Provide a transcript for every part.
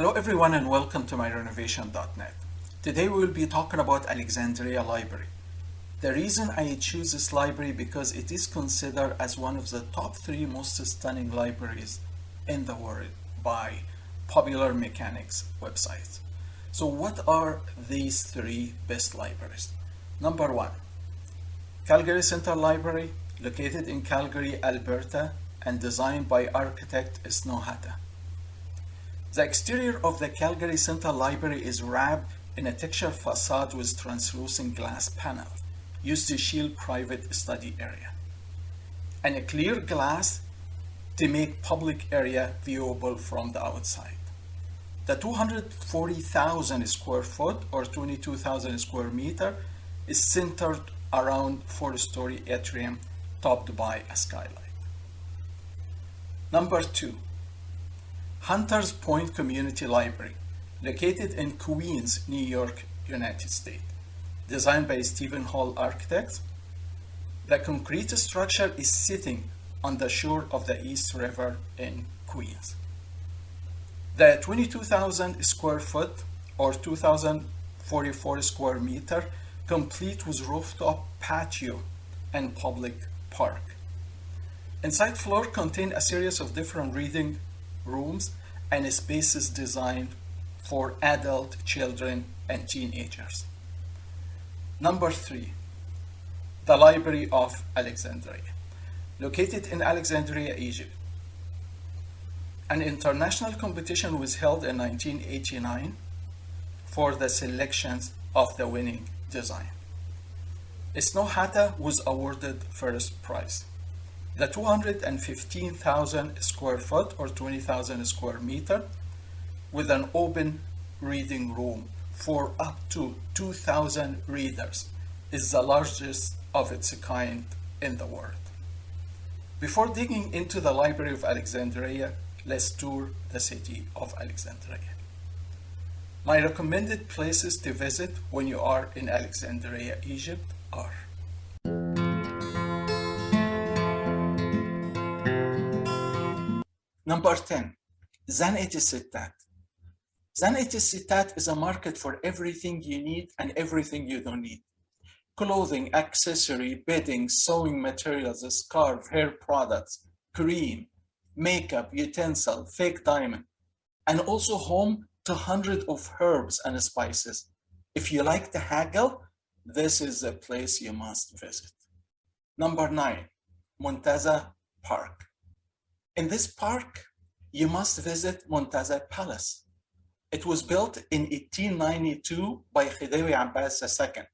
Hello everyone and welcome to myrenovation.net. Today we will be talking about Alexandria Library. The reason I choose this library because it is considered as one of the top 3 most stunning libraries in the world by Popular Mechanics websites. So what are these 3 best libraries? Number 1, Calgary Central Library, located in Calgary, Alberta, and designed by architect Zan'et. The exterior of the Calgary Central Library is wrapped in a textured facade with translucent glass panel used to shield private study area, and a clear glass to make public area viewable from the outside. The 240,000 square foot or 22,000 square meter is centered around 4-story atrium topped by a skylight. Number 2, Hunters Point Community Library, located in Queens, New York, United States. Designed by Stephen Hall Architects. The concrete structure is sitting on the shore of the East River in Queens. The 22,000 square foot or 2,044 square meter, complete with rooftop patio and public park. Inside floor contain a series of different reading rooms and spaces designed for adult, children, and teenagers. Number 3, the Library of Alexandria, located in Alexandria, Egypt. An international competition was held in 1989 for the selections of the winning design. Zan'et was awarded first prize. The 215,000 square foot or 20,000 square meter with an open reading room for up to 2,000 readers is the largest of its kind in the world. Before digging into the Library of Alexandria, let's tour the city of Alexandria. My recommended places to visit when you are in Alexandria, Egypt are Number 10, Zan'et el-Sittat. Zan'et el-Sittat is a market for everything you need and everything you don't need. Clothing, accessory, bedding, sewing materials, scarf, hair products, cream, makeup, utensil, fake diamond, and also home to hundreds of herbs and spices. If you like to haggle, this is a place you must visit. Number 9, Muntaza Park. In this park, you must visit Muntaza Palace. It was built in 1892 by Khedive Abbas II,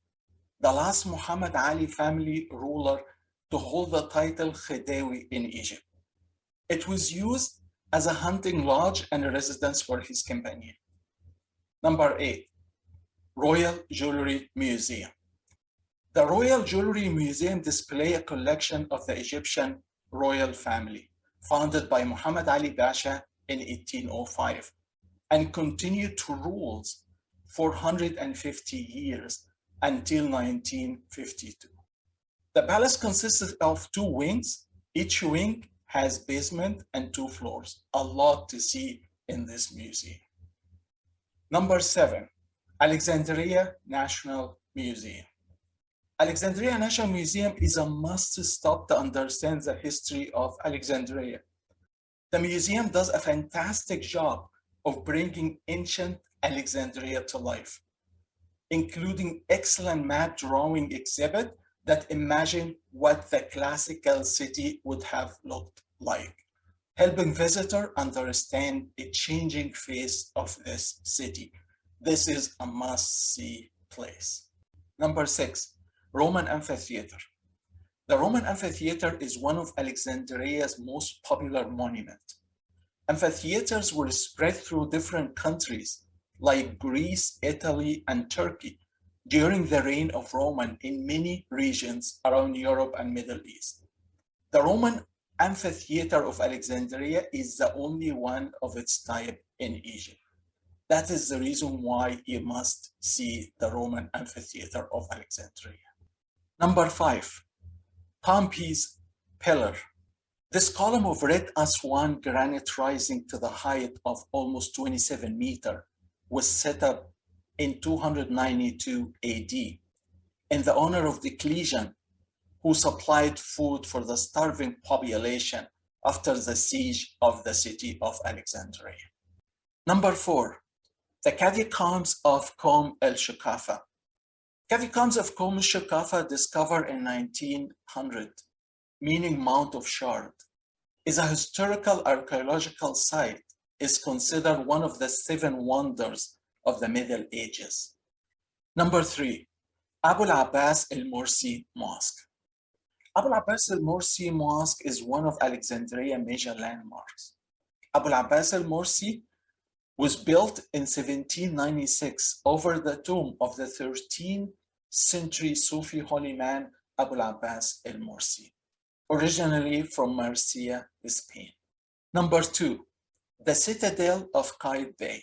the last Muhammad Ali family ruler to hold the title Khedive in Egypt. It was used as a hunting lodge and a residence for his companion. Number 8, Royal Jewelry Museum. The Royal Jewelry Museum displays a collection of the Egyptian royal family, founded by Muhammad Ali Pasha in 1805, and continued to rule for 150 years until 1952. The palace consisted of 2 wings. Each wing has basement and 2 floors. A lot to see in this museum. Number 7, Alexandria National Museum. Alexandria National Museum is a must-stop to understand the history of Alexandria. The museum does a fantastic job of bringing ancient Alexandria to life, including excellent map drawing exhibit that imagine what the classical city would have looked like, helping visitors understand the changing face of this city. This is a must-see place. Number 6, Roman Amphitheater. The Roman Amphitheater is one of Alexandria's most popular monuments. Amphitheaters were spread through different countries like Greece, Italy, and Turkey during the reign of Roman in many regions around Europe and Middle East. The Roman Amphitheater of Alexandria is the only one of its type in Egypt. That is the reason why you must see the Roman Amphitheater of Alexandria. Number 5, Pompey's Pillar. This column of red Aswan granite rising to the height of almost 27 meters was set up in 292 AD in the honor of Diocletian, who supplied food for the starving population after the siege of the city of Alexandria. Number 4, the catacombs of el-Shuqqaf. Catacombs of el-Shuqqaf, discovered in 1900, meaning Mount of Shard, is a historical archaeological site, is considered one of the 7 wonders of the Middle Ages. Number 3, Abu al-Abbas el-Mursi Mosque. Abu al-Abbas el-Mursi Mosque is one of Alexandria's major landmarks. Abu al-Abbas el-Mursi was built in 1796 over the tomb of the 13th century Sufi holy man Abu al-Abbas el-Mursi, originally from Murcia, Spain. Number 2, the Citadel of Qaitbay.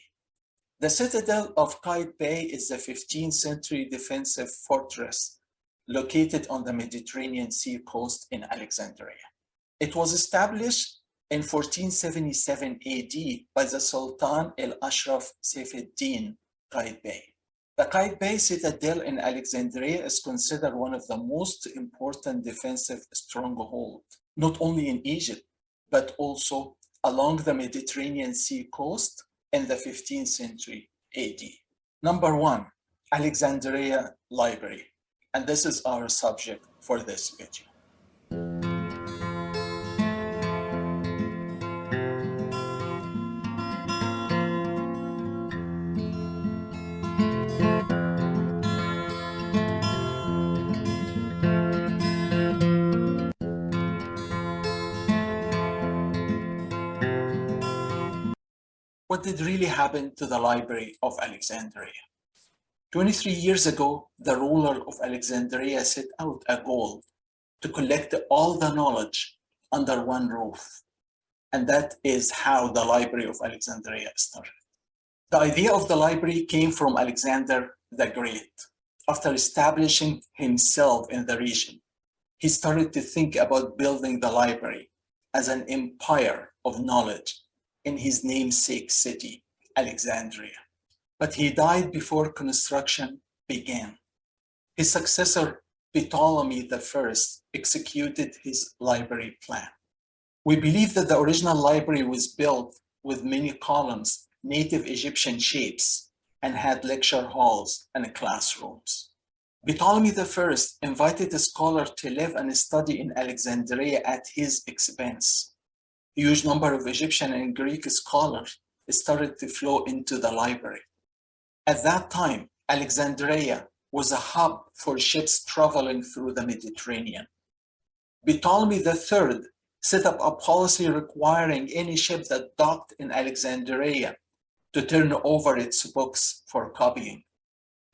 The Citadel of Qaitbay is a 15th century defensive fortress located on the Mediterranean Sea coast in Alexandria. It was established in 1477 AD by the Sultan al-Ashraf Saifuddin Qaitbay. The Qaitbay Citadel in Alexandria is considered one of the most important defensive strongholds, not only in Egypt, but also along the Mediterranean Sea coast in the 15th century AD. Number 1, Alexandria Library. And this is our subject for this video. What did really happen to the Library of Alexandria? 23 years ago, the ruler of Alexandria set out a goal to collect all the knowledge under one roof. And that is how the Library of Alexandria started. The idea of the library came from Alexander the Great. After establishing himself in the region, he started to think about building the library as an empire of knowledge in his namesake city, Alexandria. But he died before construction began. His successor, Ptolemy I, executed his library plan. We believe that the original library was built with many columns, native Egyptian shapes, and had lecture halls and classrooms. Ptolemy I invited a scholar to live and study in Alexandria at his expense. A huge number of Egyptian and Greek scholars started to flow into the library. At that time, Alexandria was a hub for ships traveling through the Mediterranean. Ptolemy III set up a policy requiring any ship that docked in Alexandria to turn over its books for copying.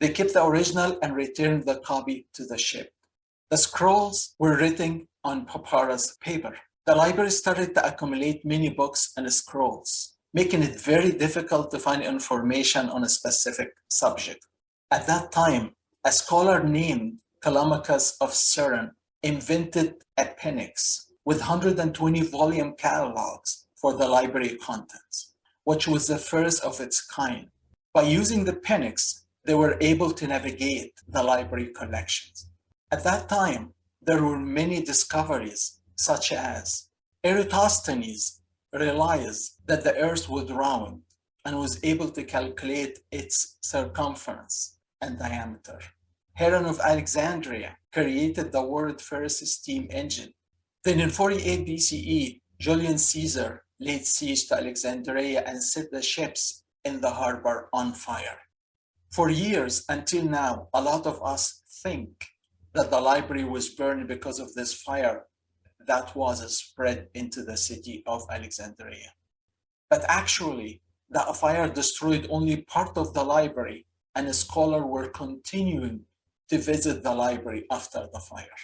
They kept the original and returned the copy to the ship. The scrolls were written on papyrus paper. The library started to accumulate many books and scrolls, making it very difficult to find information on a specific subject. At that time, a scholar named Telemachus of Cyrene invented appendix with 120 volume catalogs for the library contents, which was the first of its kind. By using the appendix, they were able to navigate the library collections. At that time, there were many discoveries, such as Eratosthenes realized that the earth was round and was able to calculate its circumference and diameter. Heron of Alexandria created the world's first steam engine. Then in 48 BCE, Julius Caesar laid siege to Alexandria and set the ships in the harbor on fire. For years until now, a lot of us think that the library was burned because of this fire that was spread into the city of Alexandria. But actually, the fire destroyed only part of the library, and scholars were continuing to visit the library after the fire.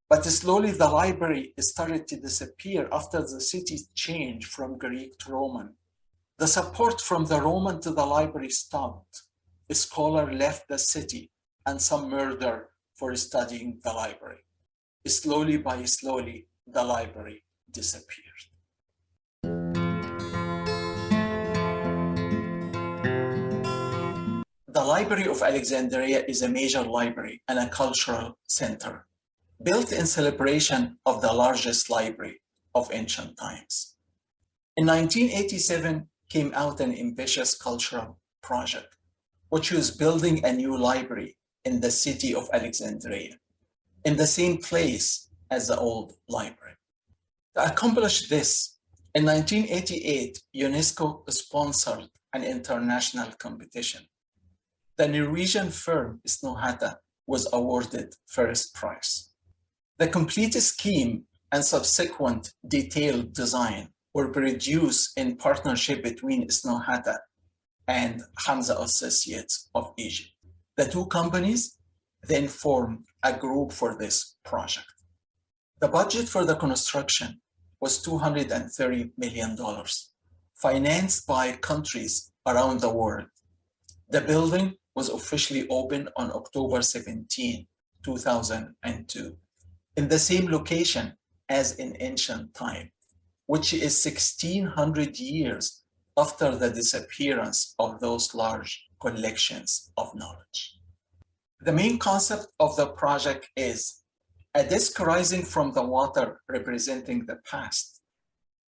But slowly the library started to disappear after the city changed from Greek to Roman. The support from the Roman to the library stopped. A scholar left the city and some murdered for studying the library. Slowly by slowly, the library disappeared. The Library of Alexandria is a major library and a cultural center, built in celebration of the largest library of ancient times. In 1987 came out an ambitious cultural project, which was building a new library in the city of Alexandria, in the same place as the old library. To accomplish this, in 1988, UNESCO sponsored an international competition. The Norwegian firm Snohata was awarded first prize. The complete scheme and subsequent detailed design were produced in partnership between Snohata and Hamza Associates of Egypt. The two companies then formed a group for this project. The budget for the construction was $230 million, financed by countries around the world. The building was officially opened on October 17, 2002, in the same location as in ancient time, which is 1600 years after the disappearance of those large collections of knowledge. The main concept of the project is a disk rising from the water representing the past,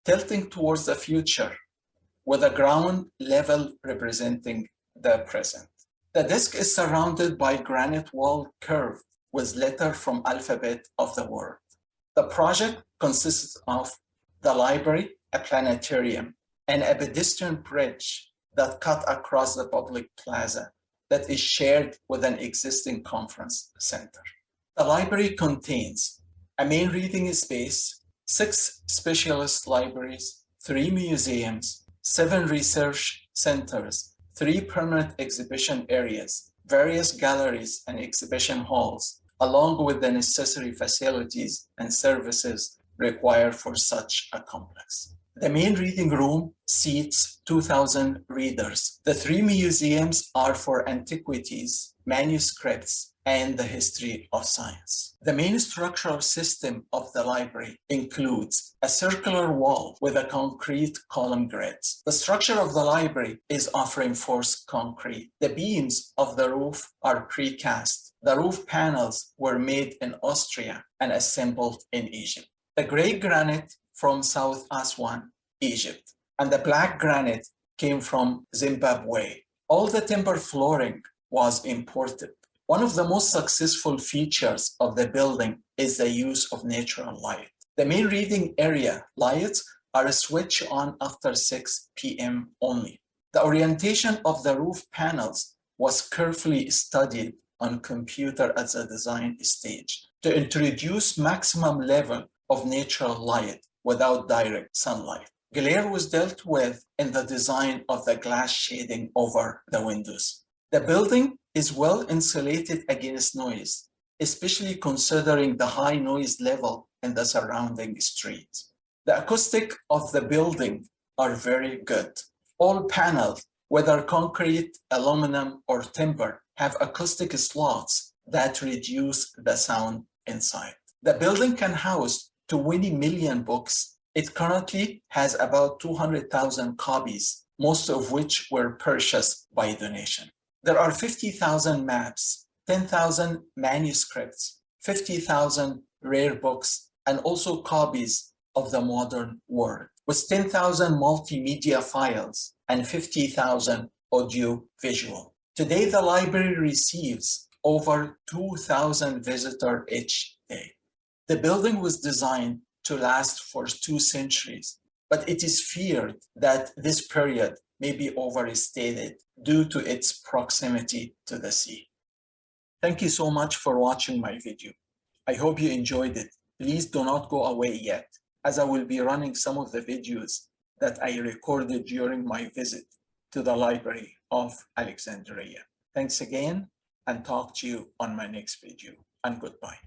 tilting towards the future, with a ground level representing the present. The disk is surrounded by granite wall curved with letters from alphabet of the world. The project consists of the library, a planetarium, and a pedestrian bridge that cut across the public plaza that is shared with an existing conference center. The library contains a main reading space, 6 specialist libraries, 3 museums, 7 research centers, 3 permanent exhibition areas, various galleries and exhibition halls, along with the necessary facilities and services required for such a complex. The main reading room seats 2,000 readers. The 3 museums are for antiquities, manuscripts, and the history of science. The main structural system of the library includes a circular wall with a concrete column grids. The structure of the library is of reinforced concrete. The beams of the roof are precast. The roof panels were made in Austria and assembled in Egypt. The gray granite from South Aswan, Egypt, and the black granite came from Zimbabwe. All the timber flooring was imported. One of the most successful features of the building is the use of natural light. The main reading area lights are switched on after 6 p.m. only. The orientation of the roof panels was carefully studied on computer at the design stage to introduce maximum level of natural light without direct sunlight. Glare was dealt with in the design of the glass shading over the windows. The building is well insulated against noise, especially considering the high noise level in the surrounding streets. The acoustic of the building are very good. All panels, whether concrete, aluminum, or timber, have acoustic slots that reduce the sound inside. The building can house 20 million books. It currently has about 200,000 copies, most of which were purchased by donation. There are 50,000 maps, 10,000 manuscripts, 50,000 rare books, and also copies of the modern world, with 10,000 multimedia files and 50,000 audio-visual. Today, the library receives over 2,000 visitors each day. The building was designed to last for 2 centuries, but it is feared that this period may be overstated due to its proximity to the sea. Thank you so much for watching my video. I hope you enjoyed it. Please do not go away yet, as I will be running some of the videos that I recorded during my visit to the Library of Alexandria. Thanks again, and talk to you on my next video, and goodbye.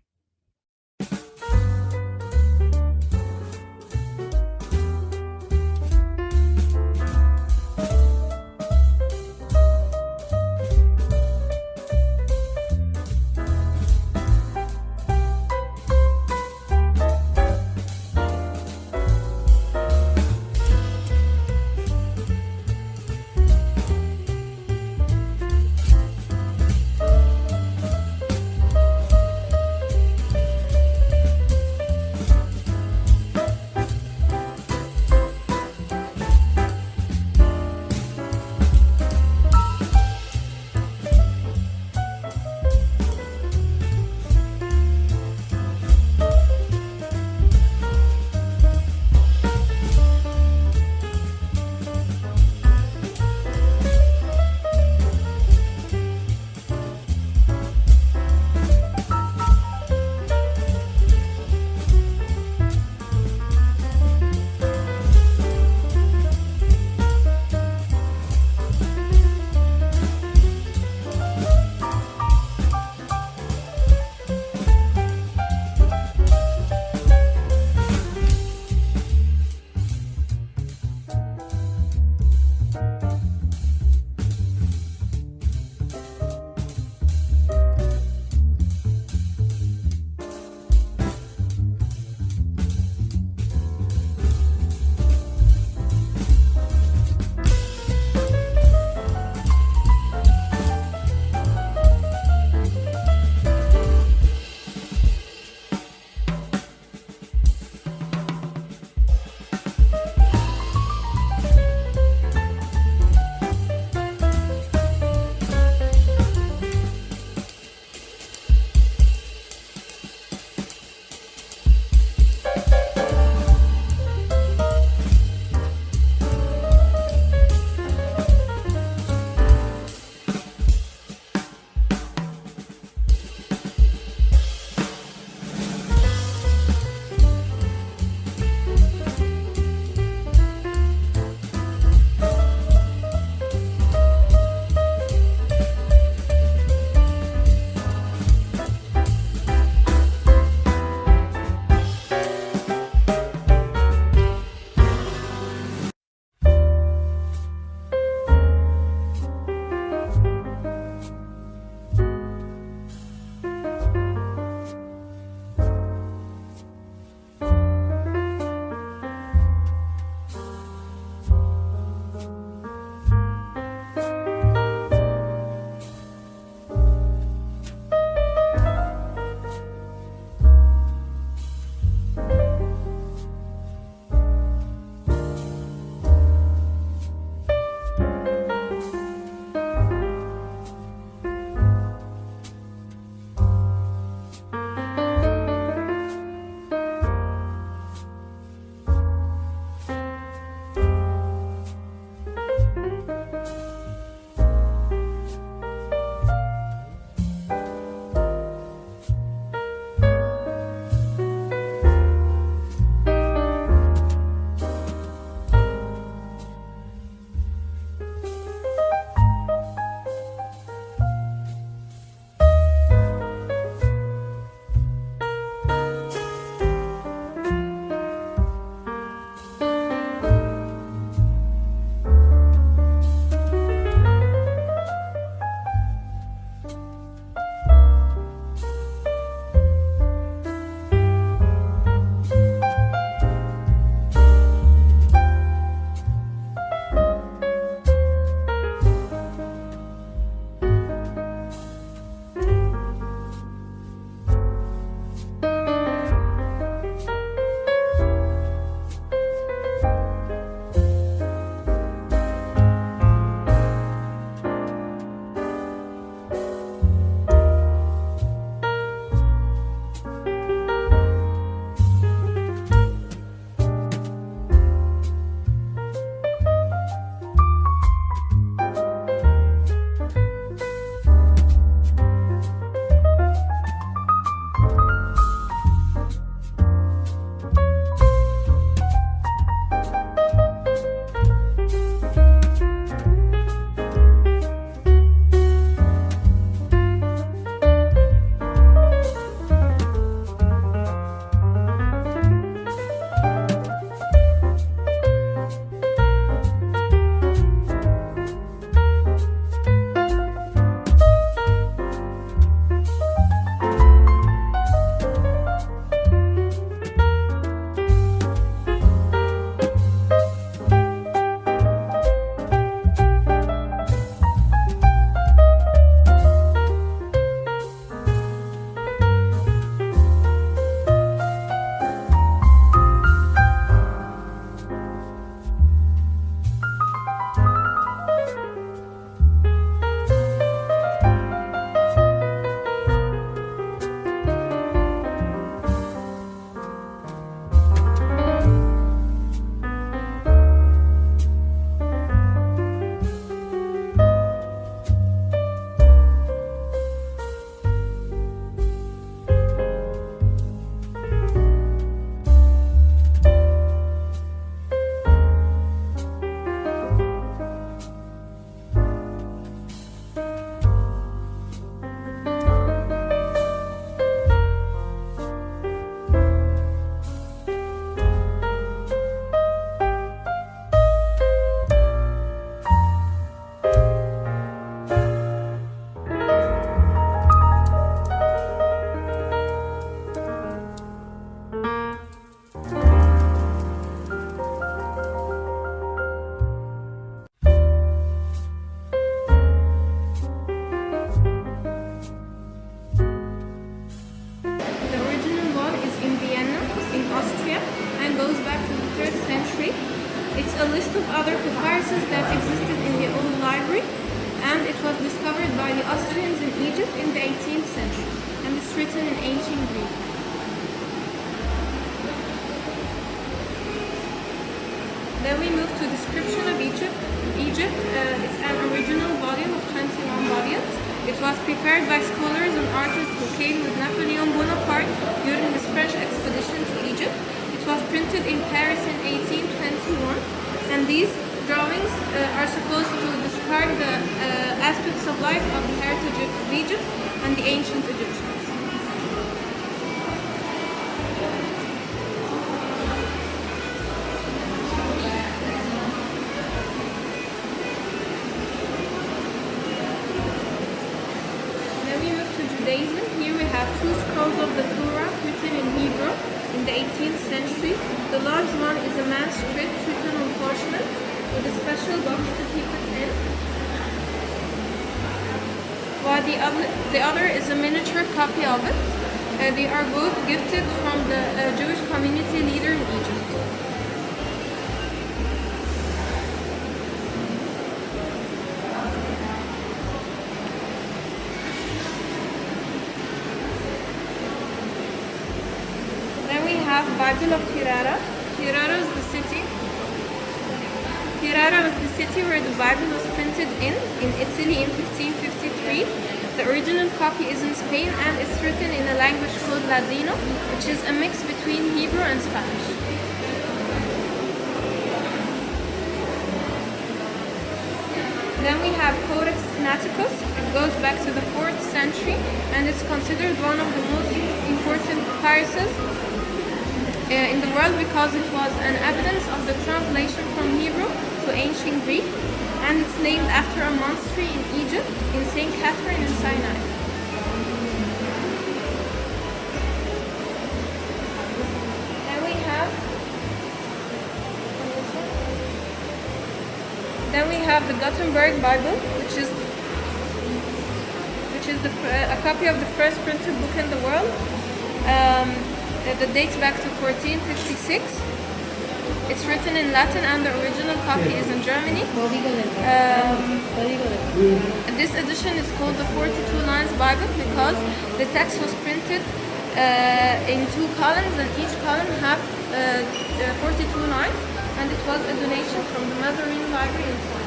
in the 18th century, and it's written in ancient Greek. Then we move to description of Egypt. It's an original volume of 21 volumes. It was prepared by scholars and artists who came with Napoleon Bonaparte during his French expedition to Egypt. It was printed in Paris in 1821, and these drawings are supposed to describe the aspects of life of the heritage of Egypt and the ancient Egyptians. Here we have two scrolls of the Torah written in Hebrew in the 18th century. The large one is a manuscript written on parchment with a special box to keep it in, while the other is a miniature copy of it. They are both gifted from the Jewish community leader in Egypt. Bible of Ferrara. Ferrara was the city where the Bible was printed in Italy in 1553. The original copy is in Spain and it's written in a language called Ladino, which is a mix between Hebrew and Spanish. Then we have Codex Sinaiticus. It goes back to the 4th century and it's considered one of the most important papyruses in the world because it was an evidence of the translation from Hebrew to ancient Greek, and it's named after a monastery in Egypt in St. Catherine in Sinai. Then we have the Gutenberg Bible, which is a copy of the first printed book in the world. That dates back to 1456. It's written in Latin and the original copy is in Germany. This edition is called the 42 Lines Bible because the text was printed in 2 columns and each column have 42 lines, and it was a donation from the Mazarin Library in France.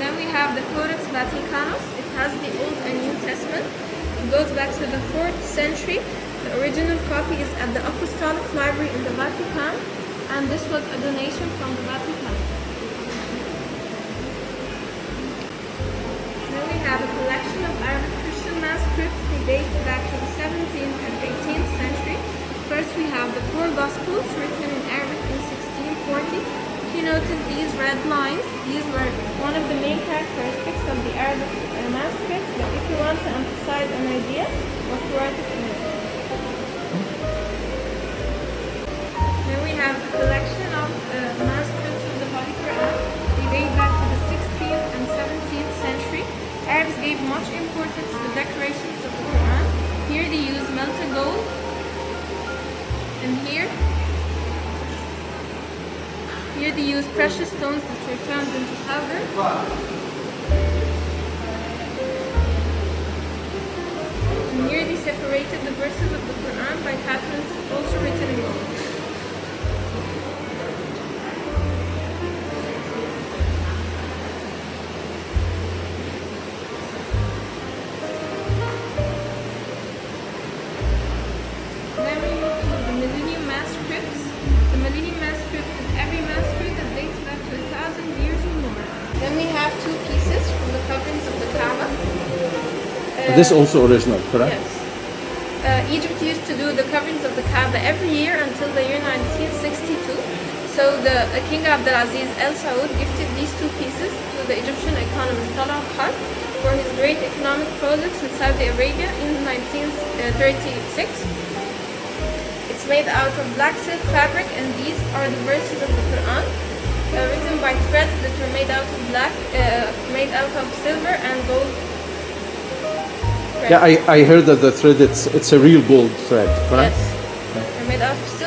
Then we have the Codex Vaticanus. It has the Old and New Testament. It goes back to the 4th century. The original copy is at the Apostolic Library in the Vatican, and this was a donation from the Vatican. Then we have a collection of Arabic Christian manuscripts. They date back to the 17th and 18th century. First we have the 4 Gospels written in Arabic in 1640. If you notice these red lines, these were one of the main characteristics of the Arabic manuscripts, but if you want to emphasize an idea, was to write it in it. Then we have a collection of manuscripts of the Holy Quran. They date back to the 16th and 17th century. Arabs gave much importance to the decorations of the Quran. Here they use melted gold, and here they use precious stones that were turned into powder. And here they separated the verses of the Quran by patterns also written in gold. Then we move to the Millennium Manuscripts. The Millennium Manuscript is every manuscript that dates back to 1,000 years or more. Then we have 2 pieces from the coverings of the Kaaba. This also original, correct? Yes. Egypt used to do the coverings of the Kaaba every year until the year 1962. So the King Abdulaziz El Saud gifted these 2 pieces to the Egyptian economist Talal Khan for his great economic projects in Saudi Arabia in 1936. It's made out of black silk fabric, and these are the verses of the Quran, written by threads that were made out of silver and gold. Yeah, I heard that the thread it's a real gold thread, correct? Yes. They're made out of silver